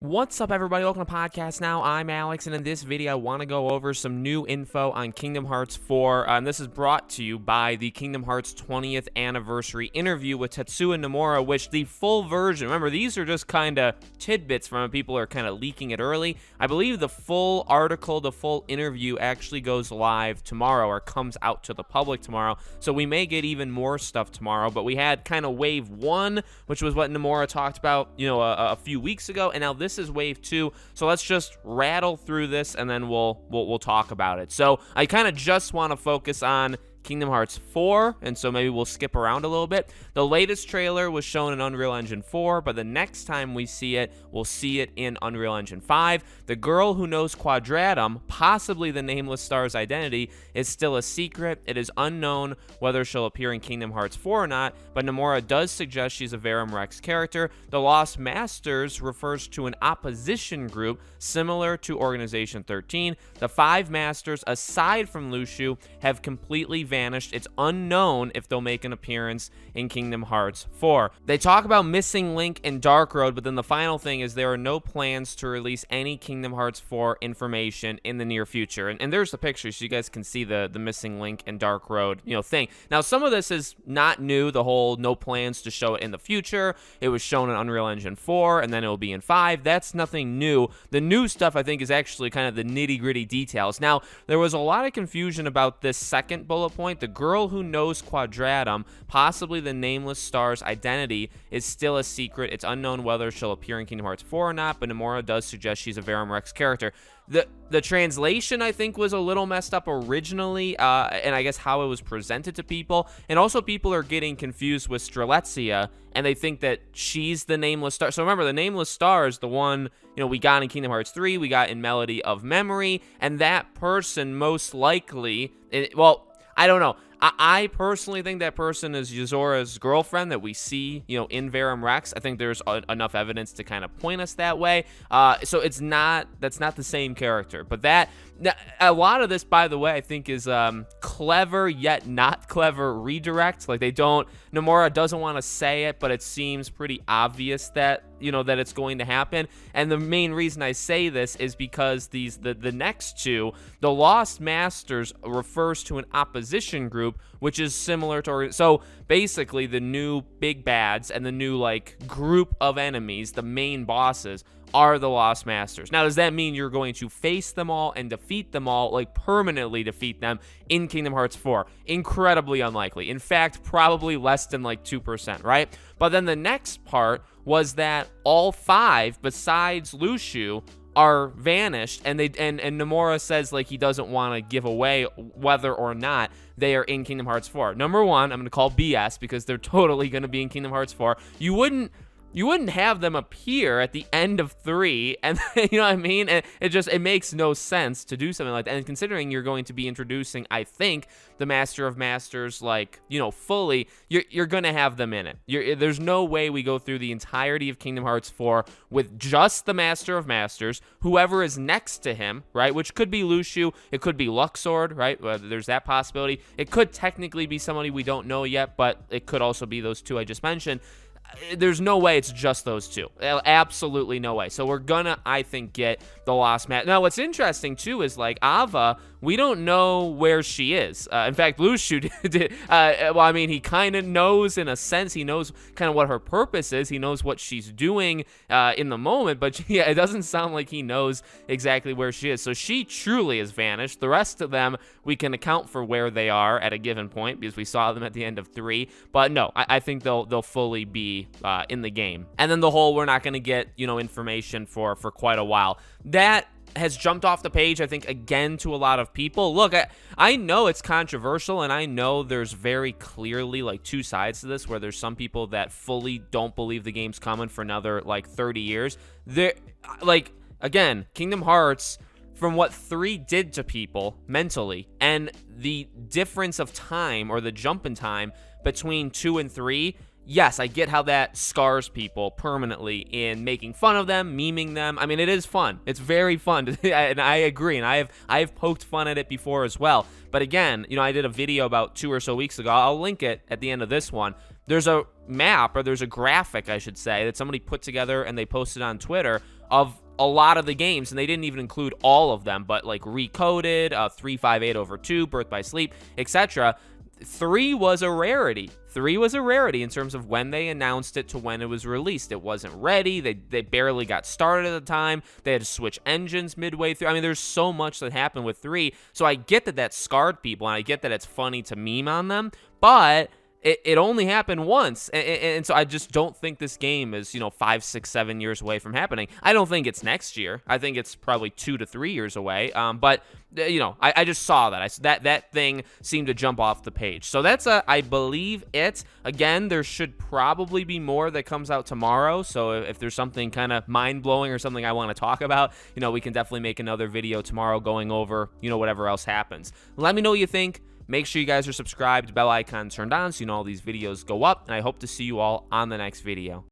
What's up, everybody? Welcome to Podcast Now. I'm Alex, and in this video, I want to go over some new info on Kingdom Hearts 4, and this is brought to you by the Kingdom Hearts 20th anniversary interview with Tetsuya Nomura, which the full version, remember, these are just kind of tidbits from it. People are kind of leaking it early. I believe the full article, the full interview actually goes live tomorrow, or comes out to the public tomorrow, so we may get even more stuff tomorrow, but we had kind of Wave 1, which was what Nomura talked about, a few weeks ago, and now this is Wave 2, so let's just rattle through this and then we'll talk about it. So I kind of just want to focus on Kingdom Hearts 4, and so maybe we'll skip around a little bit. The latest trailer was shown in Unreal Engine 4, but the next time we see it, we'll see it in Unreal Engine 5. The girl who knows Quadratum, possibly the Nameless Star's identity, is still a secret. It is unknown whether she'll appear in Kingdom Hearts 4 or not, but Nomura does suggest she's a Verum Rex character. The Lost Masters refers to an opposition group similar to Organization 13. The 5 Masters, aside from Luxu, have completely vanished. It's unknown if they'll make an appearance in Kingdom Hearts 4. They talk about Missing Link and Dark Road, but then the final thing is there are no plans to release any Kingdom Hearts 4 information in the near future. And there's the picture, so you guys can see the Missing Link and Dark Road, thing. Now, some of this is not new, the whole no plans to show it in the future. It was shown in Unreal Engine 4, and then it will be in 5. That's nothing new. The new stuff, I think, is actually kind of the nitty-gritty details. Now, there was a lot of confusion about this second bullet point. The girl who knows Quadratum, possibly the Nameless Star's identity, is still a secret. It's unknown whether she'll appear in Kingdom Hearts 4 or not, but Nomura does suggest she's a Verum Rex character. The translation, I think, was a little messed up originally, and I guess how it was presented to people. And also people are getting confused with Strelitzia, and they think that she's the Nameless Star. So remember, the Nameless Star is the one, we got in Kingdom Hearts 3, we got in Melody of Memory, and that person most likely, I don't know. I personally think that person is Yuzora's girlfriend that we see, in Verum Rex. I think there's enough evidence to kind of point us that way. So that's not the same character. But a lot of this, by the way, I think is clever yet not clever redirect. Like Nomura doesn't want to say it, but it seems pretty obvious that that it's going to happen. And the main reason I say this is because the next two, the Lost Masters refers to an opposition group, which is similar to, so basically the new big bads and the new group of enemies, the main bosses, are the Lost Masters. Now, does that mean you're going to face them all and defeat them all, permanently defeat them in Kingdom Hearts 4? Incredibly unlikely. In fact, probably less than 2%, right? But then the next part was that all 5, besides Luxu, are vanished, and Nomura says he doesn't want to give away whether or not they are in Kingdom Hearts 4. Number one, I'm going to call BS because they're totally going to be in Kingdom Hearts 4. You wouldn't have them appear at the end of 3, and you know what I mean? And it makes no sense to do something like that. And considering you're going to be introducing, I think, the Master of Masters, fully, you're gonna have them in it. There's no way we go through the entirety of Kingdom Hearts 4 with just the Master of Masters, whoever is next to him, right? Which could be Luxu, it could be Luxord, right? There's that possibility. It could technically be somebody we don't know yet, but it could also be those two I just mentioned. There's no way it's just those two. Absolutely no way. So we're gonna, I think, get the Lost Masters. Now, what's interesting, too, is, Ava, we don't know where she is. In fact, Luxu did. He kind of knows, in a sense. He knows kind of what her purpose is. He knows what she's doing in the moment, but it doesn't sound like he knows exactly where she is. So she truly has vanished. The rest of them, we can account for where they are at a given point because we saw them at the end of 3. But no, I think they'll fully be in the game. And then the whole we're not going to get, information for quite a while. That has jumped off the page, I think, again, to a lot of people. Look, I know it's controversial, and I know there's very clearly, two sides to this, where there's some people that fully don't believe the game's coming for another, 30 years. Again, Kingdom Hearts, from what 3 did to people mentally, and the difference of time, or the jump in time, between 2 and 3, yes, I get how that scars people permanently in making fun of them, memeing them. It is fun. It's very fun, and I agree, and I have poked fun at it before as well. But again, I did a video about 2 or so weeks ago. I'll link it at the end of this one. There's a map, or there's a graphic, I should say, that somebody put together and they posted on Twitter of a lot of the games, and they didn't even include all of them, but like Recoded, 358/2, Birth by Sleep, etc. 3 was a rarity. 3 was a rarity in terms of when they announced it to when it was released. It wasn't ready. They barely got started at the time. They had to switch engines midway through. I mean, there's so much that happened with 3. So I get that that scarred people, and I get that it's funny to meme on them, but it only happened once, and so I just don't think this game is 5, 6, 7 years away from happening. I don't think it's next year. I think it's probably 2 to 3 years away. But I just saw that that thing seemed to jump off the page. So that's I believe it. Again, there should probably be more that comes out tomorrow. So if there's something kind of mind blowing or something I want to talk about, we can definitely make another video tomorrow going over whatever else happens. Let me know what you think. Make sure you guys are subscribed, bell icon turned on so all these videos go up, and I hope to see you all on the next video.